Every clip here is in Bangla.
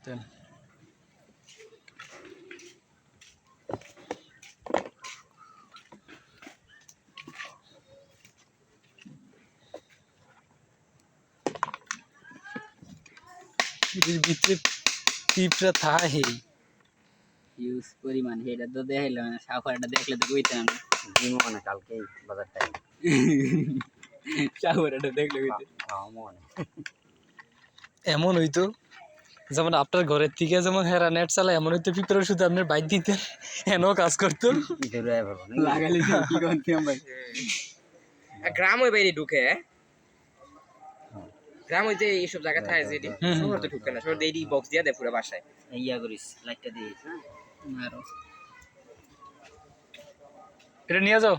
দেন এর ভিতরে টিপটা থাকে ইউজ পরিমাণ এটা তো দেখাইলাম না, সাফারটা দেখলে তো বুঝতাম না। দিন মানে কালকেই বাজার টাইম সাফারটা দেখলে বুঝতে মনে এমন হইতো যেমন আপনার ঘরের থেকে যেমন হেরা নেট চালায় এমন হইতো পিঁপড়ার শুধু আপনার বাইক দিতেন এনও কাজ করতো লাগালি কি করতাম ভাই। গ্রাম ওই বাইরে ঢুকে গ্রাম ওই যে এইসব জায়গা থাকে যে শহর তো ঢুকে না, শহর দিয়ে বক্স দিয়ে দেয় পুরো বাসায়। ইয়া করিস লাইটটা দিস হ্যাঁ মারো এটা নিয়ে যাও,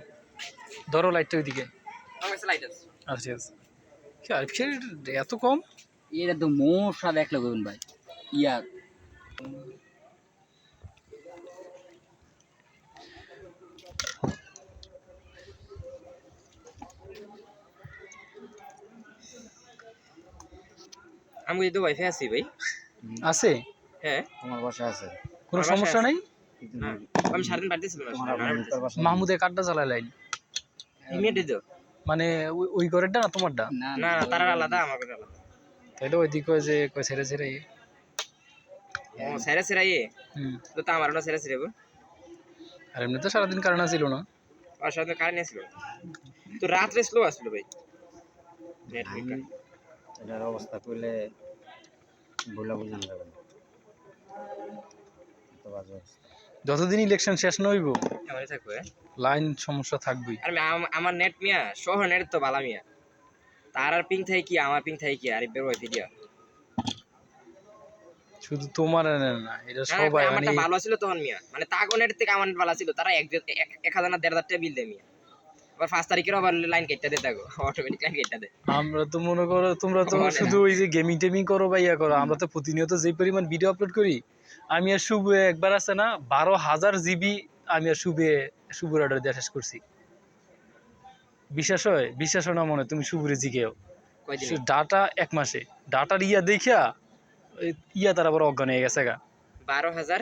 ধরো লাইটটা ওইদিকে। আমার কাছে লাইট আছে। আচ্ছা আচ্ছা কি আরফিসের এত কম? এটা তো মশা দেখলে বলুন ভাই। ইয়া আমি যদি ওয়াইফাই আছি ভাই। আছে? হ্যাঁ তোমার বাসা আছে কোনো সমস্যা নাই? না আমি সারাদিন বাড়িতে ছিলাম না। মাহমুদে কাঠটা চালায় লাইন ইমিডিয়েট দিত মানে ওই ঘরেরটা না তোমারটা? না না না তারা আলাদা, আমার কাছে আলাদা। তাইলে ওইদিকে কয় যে কয় ছেড়ে ছেড়ে ও সেরা সেরা ইয়ে তো আমার না সেরা সেরা আর এমনি তো সারাদিন কারণ ছিল না। আর সাথে কারেন্ট ছিল তো রাত্রে স্লো আসলো ভাই নেট বিকাল। এটার অবস্থা করলে বলে বুঝান যাবে না এত বাজে অবস্থা। যতদিন ইলেকশন শেষ না হইব আমারই থাকবে লাইন সমস্যা থাকবেই। আর আমার নেট মিয়া শহর নেট তো বালা মিয়া, তার আর পিং থাকে কি আমার পিং থাকে কি আর বের ওয়াইফাই দিয়া। শুধু তোমার না এটা সবাই মানে আমারটা ভালো ছিল তখন মিয়া, মানে তাগো নেট থেকে আমার ভালো ছিল, তারা 1000 না 1500 টাকা বিল দেয় মিয়া। আবার 5 তারিখের আবার লাইন কেটে দেয় তাগো, অটোমেটিক লাইন কেটে দেয়। আমরা তো মনে করো তোমরা তো শুধু ওই যে গেমিং টেমিং করো বা ইয়া করো, আমরা তো প্রতিনিয়ত যে পরিমাণ ভিডিও আপলোড করি। আমি আর শুভে একবার আছে না 12,000 জিবি আমি আর শুভের অর্ডার দিয়ে শেষ করছি। বিশ্বাস হয়? বিশ্বাস হয় না মনে তুমি শুভরে জিগেও ডাটা 1 মাসে ডাটার ইয়া দেখিয়া ইয়া তার আবার অজ্ঞান হয়ে গেছে গা। 12,000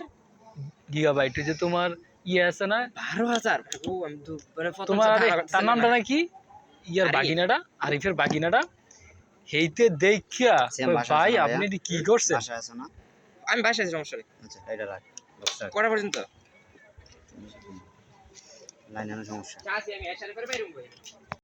গিগাবাইট যে তোমার ইয়ে আছে না 12,000 ও আমি তো মানে তোমার তার নামটা নাকি ইয়ার বাগিনাটা আরিফের বাগিনাটা হেইতে দেখিয়া ভাই আপনি কি করছেন? বাসা আছে না? আমি বাসায় আছি, সমস্যা নেই। আচ্ছা এটা রাখ কটা পর্যন্ত লাইনের সমস্যা আছি আমি, এর সাথে বাইরে